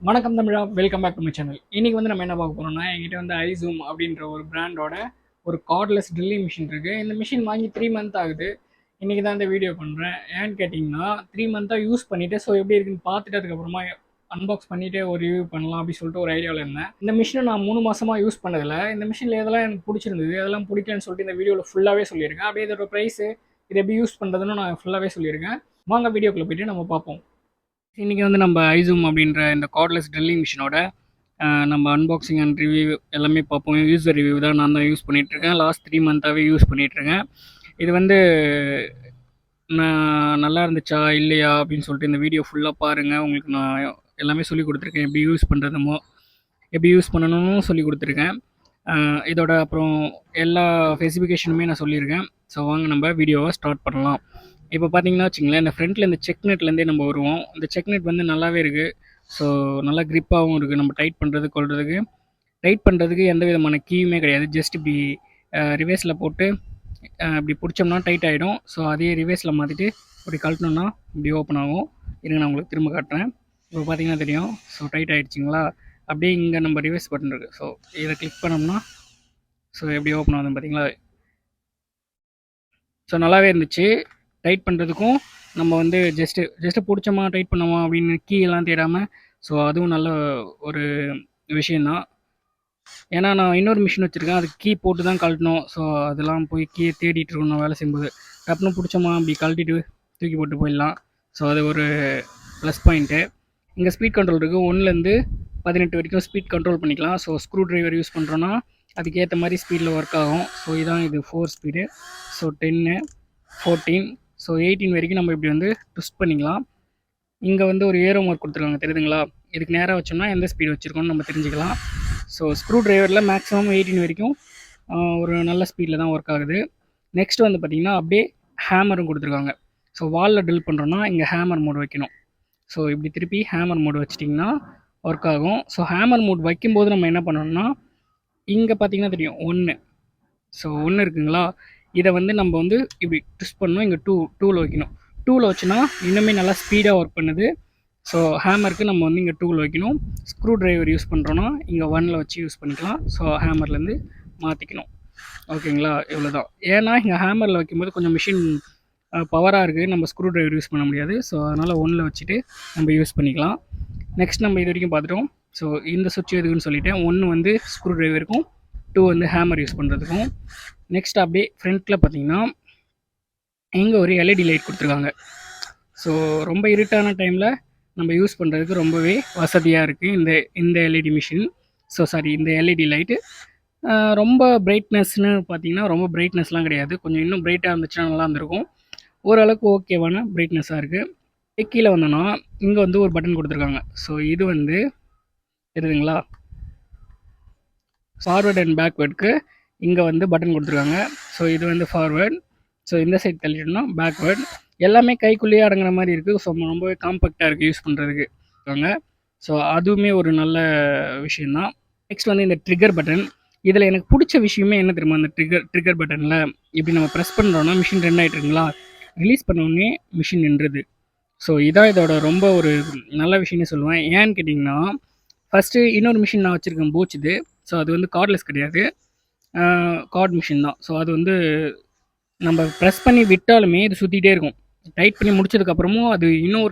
வணக்கம் தமிழா, welcome back to my channel. இன்னைக்கு வந்து நம்ம என்ன பார்க்க போறோம்னா, என்கிட்ட வந்து ஐசூம் அப்படின்ற ஒரு பிராண்டோட ஒரு கார்ட்லெஸ் ட்ரில்லிங் மிஷின் இருக்கு. இந்த மிஷின் வாங்கி 3 மந்த் ஆகுது. இன்னைக்கு தான் இந்த வீடியோ பண்றேன். ஏன்னு கேட்டிங்கன்னா 3 மந்த்தா யூஸ் பண்ணிட்டு ஸோ எப்படி இருக்குன்னு பார்த்துட்டு அதுக்கப்புறமா அன்பாக்ஸ் பண்ணிட்டு ஒரு ரிவ்யூ பண்ணலாம் அப்படின்னு சொல்லிட்டு ஒரு ஐடியாவில் இருந்தேன். இந்த மிஷினை நான் 3 மாசமா யூஸ் பண்ணதில்ல. இந்த மிஷினில் எதெல்லாம் எனக்கு பிடிச்சிருந்தது, அதெல்லாம் பிடிக்கலன்னு சொல்லிட்டு இந்த வீடியோவில் ஃபுல்லாகவே சொல்லியிருக்கேன். அப்படியே இதோட ப்ரைஸ், இது எப்படி யூஸ் பண்ணுறதுன்னு நான் ஃபுல்லாகவே சொல்லியிருக்கேன். வாங்க வீடியோக்குள்ளே போயிட்டு நம்ம பார்ப்போம். இன்றைக்கி வந்து நம்ம ஐசூம் அப்படின்ற இந்த கார்ட்லெஸ் ட்ரில்லிங் மிஷினோட நம்ம அன்பாக்சிங் அண்ட் ரிவ்யூ எல்லாமே பார்ப்போம். யூசர் ரிவ்யூ தான் நான் தான் யூஸ் பண்ணிகிட்ருக்கேன். லாஸ்ட் 3 மந்த்தாகவே யூஸ் பண்ணிகிட்ருக்கேன். இது வந்து நான் நல்லா இருந்துச்சா இல்லையா அப்படின்னு சொல்லிட்டு இந்த வீடியோ ஃபுல்லாக பாருங்கள். உங்களுக்கு நான் எல்லாமே சொல்லி கொடுத்துருக்கேன். எப்படி யூஸ் பண்ணுறதுமோ எப்படி யூஸ் பண்ணணும்னு சொல்லி கொடுத்துருக்கேன். இதோட அப்புறம் எல்லா ஸ்பெசிஃபிகேஷனுமே நான் சொல்லியிருக்கேன். ஸோ வாங்க நம்ம வீடியோவை ஸ்டார்ட் பண்ணலாம். இப்போ பார்த்தீங்கன்னா வச்சுங்களேன், இந்த ஃப்ரண்ட்டில் இந்த செக் நெட்லேருந்தே நம்ம வருவோம். இந்த செக் நெட் வந்து நல்லாவே இருக்குது. ஸோ நல்லா க்ரிப்பாகவும் இருக்குது. நம்ம டைட் பண்ணுறதுக்கு எந்த விதமான கீயுமே கிடையாது. ஜஸ்ட் இப்படி ரிவேஸில் போட்டு இப்படி பிடிச்சோம்னா டைட் ஆகிடும். ஸோ அதே ரிவேஸில் மாற்றிட்டு இப்படி கழட்டினோன்னா இப்படி ஓப்பன் ஆகும். இருங்க, நான் உங்களுக்கு திரும்ப காட்டுறேன். இப்போ பார்த்தீங்கன்னா தெரியும். ஸோ டைட் ஆகிடுச்சிங்களா. அப்படியே இங்கே நம்ம ரிவேஸ் பட்டன் இருக்குது. ஸோ இதை கிளிக் பண்ணோம்னா ஸோ எப்படி ஓப்பன் ஆகுதுன்னு பார்த்தீங்களா. ஸோ நல்லாவே இருந்துச்சு. டைட் பண்ணுறதுக்கும் நம்ம வந்து ஜஸ்ட்டு பிடிச்சோமா டைட் பண்ணோமா அப்படின்னு கீ எல்லாம் தேடாமல், ஸோ அதுவும் நல்ல ஒரு விஷயந்தான். ஏன்னா நான் இன்னொரு மிஷின் வச்சுருக்கேன். அதுக்கு கீ போட்டு தான் கழட்டணும். ஸோ அதெல்லாம் போய் கீயை தேடிட்டு இருக்கணும் நான் வேலை செய்யும்போது. டப்புன்னு பிடிச்சோமா அப்படி கழட்டிட்டு தூக்கி போட்டு போயிடலாம். ஸோ அது ஒரு ப்ளஸ் பாயிண்ட்டு. இங்கே ஸ்பீட் கண்ட்ரோல் இருக்குது. 1லேருந்து 18 வரைக்கும் ஸ்பீட் கண்ட்ரோல் பண்ணிக்கலாம். ஸோ ஸ்க்ரூ ட்ரைவர் யூஸ் பண்ணுறோன்னா அதுக்கேற்ற மாதிரி ஸ்பீடில் ஒர்க் ஆகும். ஸோ இதான் இது 4 ஸ்பீடு. ஸோ 10, 14, ஸோ 18 வரைக்கும் நம்ம இப்படி வந்து ட்விஸ்ட் பண்ணிக்கலாம். இங்கே வந்து ஒரு ஏரோ மார்க் கொடுத்துருக்காங்க, தெரியுதுங்களா. இதுக்கு நேராக வச்சோம்னா எந்த ஸ்பீடு வச்சுருக்கோன்னு நம்ம தெரிஞ்சுக்கலாம். ஸோ ஸ்க்ரூ ட்ரைவரில் மேக்ஸிமம் 18 வரைக்கும் ஒரு நல்ல ஸ்பீடில் தான் ஒர்க் ஆகுது. நெக்ஸ்ட் வந்து பார்த்திங்கன்னா அப்படியே ஹேமரும் கொடுத்துருக்காங்க. ஸோ வாலில் ட்ரில் பண்ணுறோன்னா இங்கே ஹேமர் மோட் வைக்கணும். ஸோ இப்படி திருப்பி ஹேமர் மோட் வச்சிட்டிங்கன்னா ஒர்க் ஆகும். ஸோ ஹேமர் மோட் வைக்கும்போது நம்ம என்ன பண்ணணும்னா இங்கே பார்த்தீங்கன்னா தெரியும் 1. ஸோ 1 இருக்குங்களா. இதை வந்து நம்ம வந்து இப்படி ட்விஸ்ட் பண்ணணும். இங்கே 2ல் வைக்கணும். 2ல் வச்சுன்னா இன்னுமே நல்லா ஸ்பீடாக ஒர்க் பண்ணுது. ஸோ ஹேமருக்கு நம்ம வந்து இங்கே 2ல் வைக்கணும். ஸ்க்ரூ ட்ரைவர் யூஸ் பண்ணுறோன்னா இங்கே 1ல் வச்சு யூஸ் பண்ணிக்கலாம். ஸோ ஹேமர்லேருந்து மாற்றிக்கணும். ஓகேங்களா, இவ்வளோ தான். ஏன்னா இங்கே ஹேமரில் வைக்கும்போது கொஞ்சம் மிஷின் பவராக இருக்குது, நம்ம ஸ்க்ரூ ட்ரைவர் யூஸ் பண்ண முடியாது. ஸோ அதனால் 1ல் வச்சுட்டு நம்ம யூஸ் பண்ணிக்கலாம். நெக்ஸ்ட் நம்ம இது வரைக்கும் பார்த்துட்டோம். ஸோ இந்த சுவிட்ச் எதுக்குன்னு சொல்லிட்டேன். 1 வந்து ஸ்க்ரூ ட்ரைவருக்கும், 2 வந்து ஹேமர் யூஸ் பண்ணுறதுக்கும். நெக்ஸ்ட் அப்படியே ஃப்ரண்ட்டில் பார்த்தீங்கன்னா இங்கே ஒரு எல்இடி லைட் கொடுத்துருக்காங்க. ஸோ ரொம்ப இருட்டான டைமில் நம்ம யூஸ் பண்ணுறதுக்கு ரொம்பவே வசதியாக இருக்குது இந்த எல்இடி மிஷின். ஸோ சாரி, இந்த எல்இடி லைட்டு. ரொம்ப பிரைட்னஸ்னு பார்த்தீங்கன்னா ரொம்ப பிரைட்னஸ்லாம் கிடையாது. கொஞ்சம் இன்னும் பிரைட்டாக இருந்துச்சுன்னா நல்லா இருந்திருக்கும். ஓரளவுக்கு ஓகேவான பிரைட்னஸாக இருக்குது. கீழே வந்தோன்னா இங்கே வந்து ஒரு பட்டன் கொடுத்துருக்காங்க. ஸோ இது வந்து தெரியுதுங்களா, ஃபார்வர்ட் அண்ட் பேக்வேர்டுக்கு இங்கே வந்து பட்டன் கொடுத்துருக்காங்க. ஸோ இது வந்து ஃபார்வேர்ட். ஸோ இந்த சைட் தள்ளிட்டோம்னா பேக்வேர்ட். எல்லாமே கைக்குள்ளேயே அடங்குற மாதிரி இருக்குது. ஸோ ரொம்பவே காம்பேக்டாக இருக்குது யூஸ் பண்ணுறதுக்கு. ஸோ அதுவுமே ஒரு நல்ல விஷயந்தான். நெக்ஸ்ட் வந்து இந்த ட்ரிகர் பட்டன். இதில் எனக்கு பிடிச்ச விஷயமே என்ன தெரியுமா, அந்த ட்ரிகர் பட்டனில் இப்படி நம்ம ப்ரெஸ் பண்ணுறோன்னா மிஷின் ரன் ஆகிட்டுருங்களா, ரிலீஸ் பண்ணோடனே மிஷின் நின்றுது. ஸோ இதான் இதோட ரொம்ப ஒரு நல்ல விஷயம்னு சொல்லுவேன். ஏன்னு கேட்டிங்கன்னா, ஃபஸ்ட்டு இன்னொரு மிஷின் நான் வச்சுருக்கேன், போச்சுது. ஸோ அது வந்து கார்ட்லெஸ் கிடையாது, கார்ட் மிஷின் தான். ஸோ அது வந்து நம்ம ப்ரெஸ் பண்ணி விட்டாலுமே இது சுற்றிகிட்டே இருக்கும். டைட் பண்ணி முடிச்சதுக்கப்புறமும் அது இன்னும்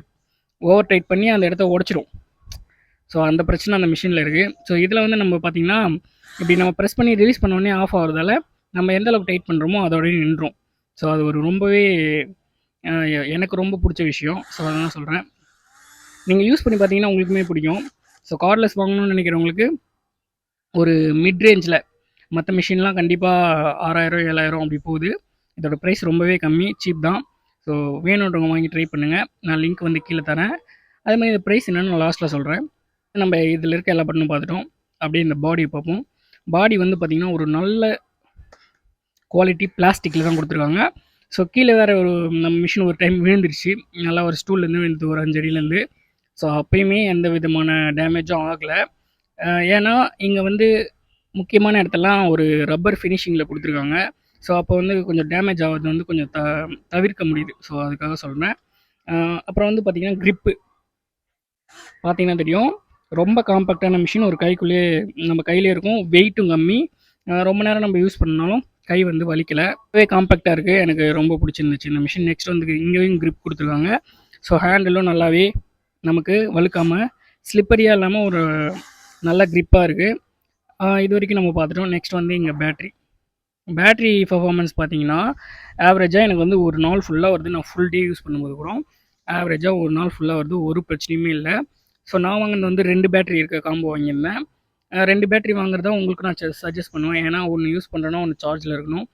ஓவர் டைட் பண்ணி அந்த இடத்த உடச்சிடும். ஸோ அந்த பிரச்சனை அந்த மிஷினில் இருக்குது. ஸோ இதில் வந்து நம்ம பார்த்திங்கன்னா இப்படி நம்ம ப்ரெஸ் பண்ணி ரிலீஸ் பண்ணோடனே ஆஃப் ஆகிறதால நம்ம எந்த அளவுக்கு டைட் பண்ணுறோமோ அதோடய நின்றோம். ஸோ அது ஒரு ரொம்பவே எனக்கு ரொம்ப பிடிச்ச விஷயம். ஸோ அதான் சொல்கிறேன். நீங்கள் யூஸ் பண்ணி பார்த்தீங்கன்னா உங்களுக்குமே பிடிக்கும். ஸோ கார்ட்லெஸ் வாங்கணும்னு நினைக்கிறவங்களுக்கு ஒரு மிட் ரேஞ்சில், மற்ற மிஷின்லாம் கண்டிப்பாக 6000 7000 அப்படி போகுது. இதோட ப்ரைஸ் ரொம்பவே கம்மி, சீப் தான். ஸோ வேணுன்றவங்க வாங்கி ட்ரை பண்ணுங்கள். நான் லிங்க் வந்து கீழே தரேன். அதே மாதிரி இந்த ப்ரைஸ் என்னென்னு நான் லாஸ்ட்டில் சொல்கிறேன். நம்ம இதில் இருக்க எல்லா பட்டனும் பார்த்துட்டோம். அப்படியே இந்த பாடியை பார்ப்போம். பாடி வந்து பார்த்திங்கன்னா ஒரு நல்ல குவாலிட்டி பிளாஸ்டிக்கில் தான் கொடுத்துருக்காங்க. ஸோ கீழே வேறு ஒரு நம்ம மிஷின் ஒரு டைம் விழுந்துருச்சு, நல்லா ஒரு ஸ்டூல்லேருந்து விழுந்து ஒரு 5 அடியிலேருந்து. ஸோ அப்போயுமே எந்த விதமான டேமேஜும் ஆகலை. ஏன்னா இங்கே வந்து முக்கியமான இடத்தெல்லாம் ஒரு ரப்பர் ஃபினிஷிங்கில் கொடுத்துருக்காங்க. ஸோ அப்போ வந்து கொஞ்சம் டேமேஜ் ஆகிறது வந்து கொஞ்சம் தவிர்க்க முடியுது. ஸோ அதுக்காக சொல்கிறேன். அப்புறம் வந்து பார்த்திங்கன்னா க்ரிப்பு பார்த்தீங்கன்னா தெரியும். ரொம்ப காம்பேக்டான மிஷின். ஒரு கைக்குள்ளேயே நம்ம கையிலே இருக்கும். வெயிட்டும் கம்மி. ரொம்ப நேரம் நம்ம யூஸ் பண்ணாலும் கை வந்து வலிக்கல. ரொம்பவே காம்பேக்ட்டா இருக்கு. எனக்கு ரொம்ப பிடிச்சிருந்துச்சு இந்த மிஷின். நெக்ஸ்ட் வந்து இங்கேயும் கிரிப் குடுத்துருக்காங்க. ஸோ ஹேண்டிலும் நல்லாவே நமக்கு வழுக்காம, ஸ்லிப்பரியா இல்லாம ஒரு நல்ல கிரிப்பா இருக்கு. இதுவரைக்கும் நம்ம பார்த்துட்டோம். நெக்ஸ்ட் வந்து இங்க பேட்டரி. பேட்டரி பெர்ஃபார்மன்ஸ் பார்த்தீங்கன்னா, ஆவரேஜா எனக்கு வந்து ஒரு நாள் ஃபுல்லா வருது. நான் ஃபுல் டே யூஸ் பண்ணும்போது கூட, ஆவரேஜா ஒரு நாள் ஃபுல்லா வருது. ஒரு பிரச்சனையுமே இல்ல. ஸோ நான் வாங்குனது வந்து 2 பேட்டரி இருக்க காம்போ வாங்கியிருந்தேன். 2 பேட்டரி வாங்குறத உங்களுக்கு நான் சஜெஸ்ட் பண்ணுவேன். ஏன்னா, ஒண்ணு யூஸ் பண்றேன்னா, ஒண்ணு சார்ஜ்ல இருக்கணும்.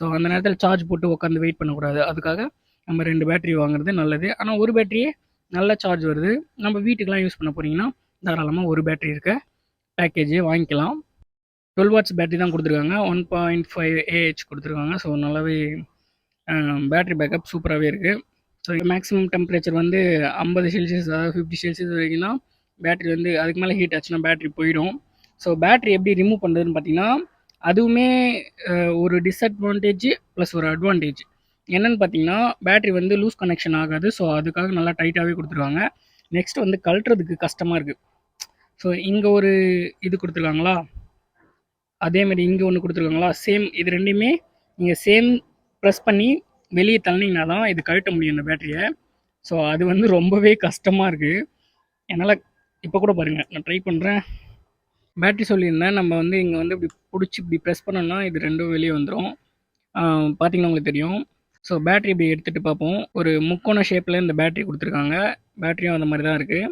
ஸோ அந்த நேரத்தில சார்ஜ் போட்டு உட்காந்து வெயிட் பண்ணக்கூடாது. அதுக்காக நம்ம 2 பேட்டரி வாங்குறது நல்லது. ஆனா, ஒரு பேட்டரியே நல்ல சார்ஜ் வருது. நம்ம வீட்டுக்குலாம் யூஸ் பண்ண போறீங்கன்னா, தாராளமா ஒரு பேட்டரி இருக்க பேக்கேஜே வாங்கிக்கலாம். 12 வாட்ஸ் பேட்டரி தான் குடுத்துருக்காங்க. 1.5 ஏஹெச் குடுத்துருக்காங்க. ஸோ நல்லாவே பேட்டரி பேக்கப் சூப்பராவே இருக்கு. ஸோ மேக்ஸிமம் டெம்பரேச்சர் வந்து 50 செல்சியஸ் அதாவது 50 செல்சியஸ் வரைக்கும் தான் பேட்டரி வந்து அதுக்கு மேலே ஹீட் ஆச்சுன்னா பேட்டரி போயிடும். ஸோ பேட்டரி எப்படி ரிமூவ் பண்ணுறதுன்னு பார்த்தீங்கன்னா, அதுவுமே ஒரு டிஸ்அட்வான்டேஜ் ப்ளஸ் ஒரு அட்வான்டேஜ். என்னன்னு பார்த்தீங்கன்னா, பேட்டரி வந்து லூஸ் கனெக்ஷன் ஆகாது. ஸோ அதுக்காக நல்லா டைட்டாகவே கொடுத்துருக்காங்க. நெக்ஸ்ட் வந்து கழட்டுறதுக்கு கஷ்டமாக இருக்குது. ஸோ இங்கே ஒரு இது கொடுத்துருக்காங்களா, அதே மாதிரி இங்கே ஒன்று கொடுத்துருக்காங்களா, சேம் இது ரெண்டையுமே நீங்கள் சேம் ப்ரெஸ் பண்ணி வெளியே தள்ளினீங்கன்னா தான் இது கழட்ட முடியும் இந்த பேட்டரியை. ஸோ அது வந்து ரொம்பவே கஷ்டமாக இருக்குது. என்னால் இப்போ கூட பாருங்கள் நான் ட்ரை பண்ணுறேன். பேட்டரி சொல்லியிருந்தேன் நம்ம வந்து இங்கே வந்து இப்படி பிடிச்சி இப்படி ப்ரெஸ் பண்ணோம்னா இது ரெண்டும் வெளியே வந்துடும். பார்த்தீங்கன்னா உங்களுக்கு தெரியும். ஸோ பேட்டரி இப்படி எடுத்துகிட்டு பார்ப்போம். ஒரு முக்கோண ஷேப்பில் இந்த பேட்டரி கொடுத்துருக்காங்க. பேட்டரியும் அந்த மாதிரி தான் இருக்குது.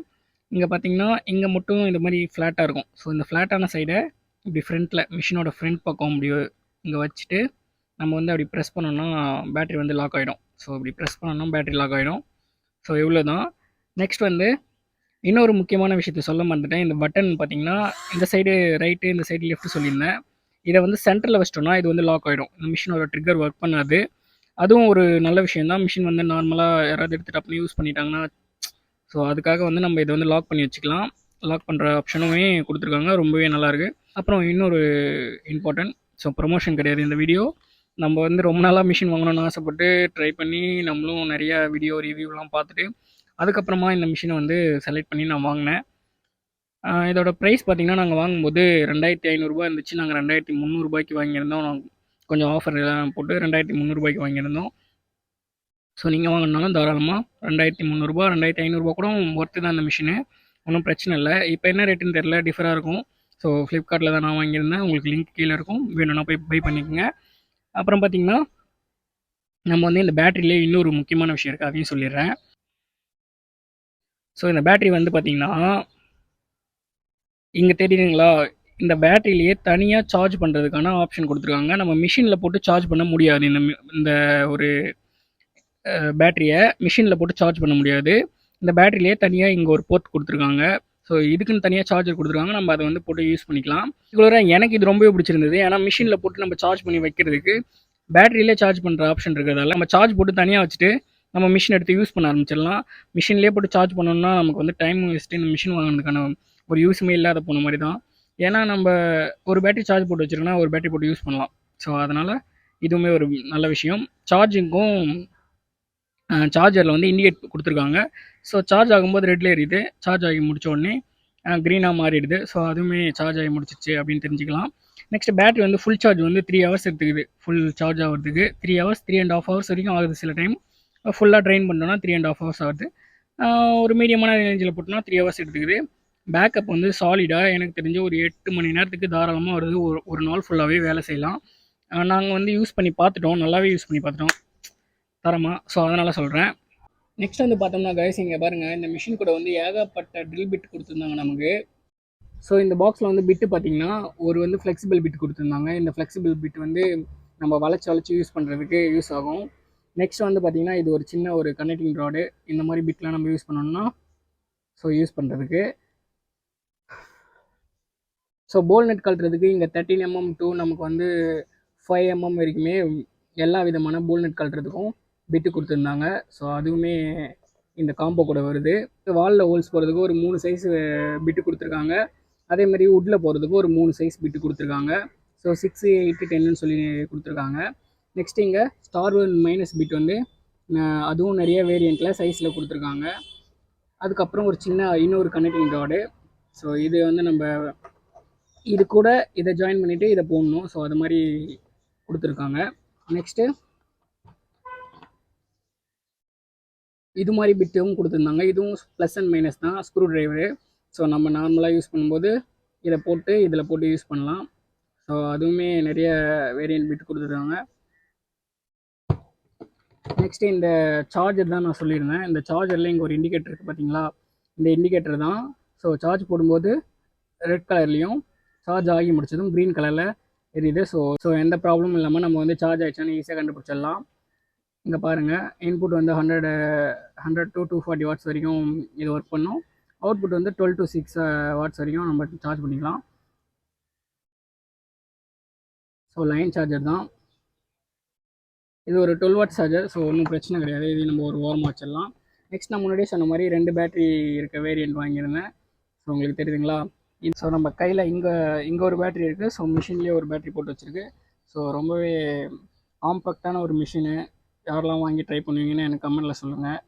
இங்கே பார்த்தீங்கன்னா இங்கே மட்டும் இந்த மாதிரி ஃப்ளாட்டாக இருக்கும். ஸோ இந்த ஃப்ளாட்டான சைடை இப்படி ஃப்ரண்ட்டில் மிஷினோட ஃப்ரண்ட் பக்கம் இப்படி இங்கே வச்சுட்டு நம்ம வந்து அப்படி ப்ரெஸ் பண்ணோம்னா பேட்டரி வந்து லாக் ஆகிடும். ஸோ இப்படி ப்ரெஸ் பண்ணோம்னா பேட்டரி லாக் ஆகிடும். ஸோ இவ்வளோ தான். நெக்ஸ்ட் வந்து இன்னொரு முக்கியமான விஷயத்த சொல்ல மறந்துட்டேன். இந்த பட்டன் பார்த்தீங்கன்னா இந்த சைடு ரைட்டு, இந்த சைடு லெஃப்ட் சொல்லியிருந்தேன். இதை வந்து சென்டரில் வச்சிட்டோம்னா இது வந்து லாக் ஆகிடும். இந்த மிஷினோட ட்ரிக்கர் ஒர்க் பண்ணாது. அதுவும் ஒரு நல்ல விஷயம் தான். மிஷின் வந்து நார்மலாக யாராவது எடுத்துகிட்டு அப்படி யூஸ் பண்ணிட்டாங்கன்னா, ஸோ அதுக்காக வந்து நம்ம இதை வந்து லாக் பண்ணி வச்சுக்கலாம். லாக் பண்ணுற ஆப்ஷனுமே கொடுத்துருக்காங்க. ரொம்பவே நல்லாயிருக்கு. அப்புறம் இன்னொரு இம்பார்ட்டன்ட், ஸோ ப்ரொமோஷன் கிடையாது இந்த வீடியோ. நம்ம வந்து ரொம்ப நாளாக மிஷின் வாங்கணும்னு ஆசைப்பட்டு ட்ரை பண்ணி நம்மளும் நிறையா வீடியோ ரிவ்யூலாம் பார்த்துட்டு அதுக்கப்புறமா இந்த மிஷினை வந்து செலக்ட் பண்ணி நான் வாங்கினேன். இதோட ப்ரைஸ் பார்த்தீங்கன்னா நாங்கள் வாங்கும்போது ரூ. 2500 இருந்துச்சு. நாங்கள் ரூ. 2300 வாங்கியிருந்தோம். கொஞ்சம் ஆஃபர் எல்லாம் போட்டு ரூ. 2300 வாங்கியிருந்தோம். ஸோ நீங்கள் வாங்கினாலும் தாராளமாக ரூ. 2300 ரூ. 2500 கூட ஒர்த்து தான் இந்த மிஷினு. ஒன்றும் பிரச்சனை இல்லை. இப்போ என்ன ரேட்டுன்னு தெரில, டிஃபராக இருக்கும். ஸோ ஃப்ளிப்கார்ட்டில் தான் நான் வாங்கியிருந்தேன். உங்களுக்கு லிங்க் கீழே இருக்கும், வேணும்னா போய் பை பண்ணிக்கோங்க. அப்புறம் பார்த்தீங்கன்னா நம்ம வந்து இந்த பேட்டரியிலே இன்னொரு முக்கியமான விஷயம் இருக்குது, அதையும் சொல்லிடுறேன். ஸோ இந்த பேட்டரி வந்து பார்த்தீங்கன்னா இங்கே தெரியுதுங்களா, இந்த பேட்டரியிலேயே தனியாக சார்ஜ் பண்ணுறதுக்கான ஆப்ஷன் கொடுத்துருக்காங்க. நம்ம மிஷினில் போட்டு சார்ஜ் பண்ண முடியாது. இந்த ஒரு பேட்டரியை மிஷினில் போட்டு சார்ஜ் பண்ண முடியாது. இந்த பேட்டரியிலேயே தனியாக இங்கே ஒரு போர்ட் கொடுத்துருக்காங்க. ஸோ இதுக்குன்னு தனியாக சார்ஜர் கொடுத்துருக்காங்க. நம்ம அதை வந்து போட்டு யூஸ் பண்ணிக்கலாம். ரெகுலராக எனக்கு இது ரொம்பவே பிடிச்சிருந்தது. ஏன்னா மிஷினில் போட்டு நம்ம சார்ஜ் பண்ணி வைக்கிறதுக்கு பேட்டரியிலே சார்ஜ் பண்ணுற ஆப்ஷன் இருக்கிறதால நம்ம சார்ஜ் போட்டு தனியாக வச்சுட்டு நம்ம மிஷின் எடுத்து யூஸ் பண்ண ஆரம்பிச்சிடலாம். மிஷின்லேயே போட்டு சார்ஜ் பண்ணோம்னா நமக்கு வந்து டைம் வேஸ்ட்டு. இந்த மிஷின் வாங்கினதுக்கான ஒரு யூஸுமே இல்லாத போன மாதிரி தான். ஏன்னா நம்ம ஒரு பேட்டரி சார்ஜ் போட்டு வச்சுருக்கோன்னா ஒரு பேட்டரி போட்டு யூஸ் பண்ணலாம். ஸோ அதனால் இதுவுமே ஒரு நல்ல விஷயம். சார்ஜிங்கும் சார்ஜரில் வந்து இண்டிகேட் கொடுத்துருக்காங்க. ஸோ சார்ஜ் ஆகும்போது ரெட்டில் எரியுது. சார்ஜ் ஆகி முடித்த உடனே க்ரீனாக மாறிடுது. ஸோ அதுவுமே சார்ஜ் ஆகி முடிச்சிச்சு அப்படின்னு தெரிஞ்சுக்கலாம். நெக்ஸ்ட் பேட்டரி வந்து ஃபுல் சார்ஜ் வந்து 3 ஹவர்ஸ் எடுத்துக்குது. ஃபுல் சார்ஜ் ஆகிறதுக்கு 3 ஹவர்ஸ் 3.5 ஹவர்ஸ் வரைக்கும் ஆகுது சில டைம். ஃபுல்லாக ட்ரைன் பண்ணோன்னா 3.5 ஹவர்ஸ் ஆகுது. ஒரு மீடியமான ரேஞ்சில் போட்டோம்னா 3 ஹவர்ஸ் எடுத்துக்குது. பேக்கப் வந்து சாலிடாக எனக்கு தெரிஞ்ச ஒரு 8 மணி நேரத்துக்கு தாராளமாக வருது. ஒரு நாள் ஃபுல்லாகவே வேலை செய்யலாம். நாங்கள் வந்து யூஸ் பண்ணி பார்த்துட்டோம். நல்லாவே யூஸ் பண்ணி பார்த்துட்டோம் தரமாக. ஸோ அதனால் சொல்கிறேன். நெக்ஸ்ட் வந்து பார்த்தோம்னா கைஸ் இங்கே பாருங்கள், இந்த மிஷின் கூட வந்து ஏகப்பட்ட ட்ரில் பிட் கொடுத்துருந்தாங்க நமக்கு. ஸோ இந்த பாக்ஸில் வந்து பிட்டு பார்த்தீங்கன்னா ஒரு வந்து ஃப்ளெக்சிபிள் பிட் கொடுத்துருந்தாங்க. இந்த ஃப்ளெக்சிபிள் பிட் வந்து நம்ம வளைச்சி யூஸ் பண்ணுறதுக்கு யூஸ் ஆகும். நெக்ஸ்ட் வந்து பார்த்தீங்கன்னா இது ஒரு சின்ன ஒரு கனெக்டிங் ராடு. இந்த மாதிரி பிட்லாம் நம்ம யூஸ் பண்ணோம்னா ஸோ யூஸ் பண்ணுறதுக்கு. ஸோ போல் நெட் கழட்டுறதுக்கு இங்கே 13 mm to நமக்கு வந்து 5 mm வரைக்குமே எல்லா விதமான போல் நெட் கழட்டுறதுக்கும் பிட்டு கொடுத்துருந்தாங்க. ஸோ அதுவுமே இந்த காம்போ கூட வருது. வாலில் ஹோல்ஸ் போகிறதுக்கு ஒரு 3 சைஸ் பிட்டு கொடுத்துருக்காங்க. அதே மாதிரி வுட்டில் போகிறதுக்கு ஒரு 3 சைஸ் பிட்டு கொடுத்துருக்காங்க. ஸோ 6, 8, 10ன்னு சொல்லி கொடுத்துருக்காங்க. நெக்ஸ்ட் இங்கே ஸ்டார் மைனஸ் பிட் வந்து அதுவும் நிறைய வேரியண்ட்டில் சைஸில் கொடுத்துருக்காங்க. அதுக்கப்புறம் ஒரு சின்ன இன்னொரு கனெக்டிங் ராடு. ஸோ இது வந்து நம்ம இது கூட இதை ஜாயின் பண்ணிவிட்டு இதை போடணும். ஸோ அது மாதிரி கொடுத்துருக்காங்க. நெக்ஸ்ட்டு இது மாதிரி பிட்டும் கொடுத்துருந்தாங்க. இதுவும் ப்ளஸ் அண்ட் மைனஸ் தான், ஸ்க்ரூ டிரைவரு. ஸோ நம்ம நார்மலாக யூஸ் பண்ணும்போது இதை போட்டு இதில் போட்டு யூஸ் பண்ணலாம். ஸோ அதுவுமே நிறைய வேரியன்ட் பிட் கொடுத்துருக்காங்க. நெக்ஸ்ட்டு இந்த சார்ஜர் தான் நான் சொல்லியிருந்தேன். இந்த சார்ஜரில் இங்கே ஒரு இண்டிகேட்டர் இருக்குது பார்த்தீங்களா, இந்த இண்டிகேட்டர் தான். ஸோ சார்ஜ் போடும்போது ரெட் கலர்லேயும், சார்ஜ் ஆகி முடிச்சதும் க்ரீன் கலரில் எரியுது. ஸோ எந்த ப்ராப்ளமும் இல்லாமல் நம்ம வந்து சார்ஜ் ஆகிடுச்சான்னு ஈஸியாக கண்டுபிடிச்சிடலாம். இங்கே பாருங்கள், இன்புட் வந்து 100 to 240 வாட்ஸ் வரைக்கும் இது ஒர்க் பண்ணும். அவுட்புட் வந்து 12 to 6 வாட்ஸ் வரைக்கும் நம்ம சார்ஜ் பண்ணிக்கலாம். ஸோ லைன் சார்ஜர் தான் இது, ஒரு 12 வாட் சார்ஜர். ஸோ ஒன்றும் பிரச்சனை கிடையாது, இது நம்ம ஒரு ஓரமாக வச்சிடலாம். நெக்ஸ்ட் நான் முன்னாடியே சொன்ன மாதிரி 2 பேட்டரி இருக்க வேரியண்ட் வாங்கியிருந்தேன். ஸோ உங்களுக்கு தெரியுதுங்களா, ஸோ நம்ம கையில் இங்கே ஒரு பேட்டரி இருக்குது. ஸோ மிஷின்லேயே ஒரு பேட்டரி போட்டு வச்சுருக்கு. ஸோ ரொம்பவே காம்பேக்டான ஒரு மிஷினு. யாரெல்லாம் வாங்கி ட்ரை பண்ணுவீங்கன்னு எனக்கு கமெண்ட்டில் சொல்லுங்கள்.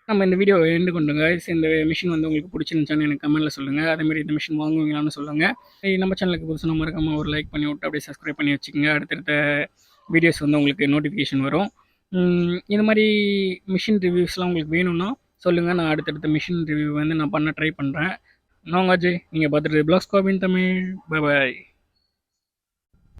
நம்ம இந்த வீடியோ எண்டு கொண்டுங்க. இந்த மிஷின் வந்து உங்களுக்கு பிடிச்சிருந்துச்சான்னு எனக்கு கமெண்ட்டில் சொல்லுங்கள். அதேமாதிரி இந்த மிஷின் வாங்குவீங்களான்னு சொல்லுங்கள். நம்ம சேனலுக்கு புதுசாக மறக்காமல் ஒரு லைக் பண்ணி விட்டு அப்படியே சப்ஸ்கிரைப் பண்ணி வச்சுக்கோங்க. அடுத்தடுத்த வீடியோஸ் வந்து உங்களுக்கு நோட்டிஃபிகேஷன் வரும். இது மாதிரி மிஷின் ரிவ்யூஸ்லாம் உங்களுக்கு வேணும்னா சொல்லுங்கள். நான் அடுத்தடுத்த மிஷின் ரிவ்யூ வந்து நான் பண்ண ட்ரை பண்ணுறேன். நான் அஜய், நீங்கள் பார்த்துட்டு பிளாக் ஸ்காபின் தமிழ். பை பாய்.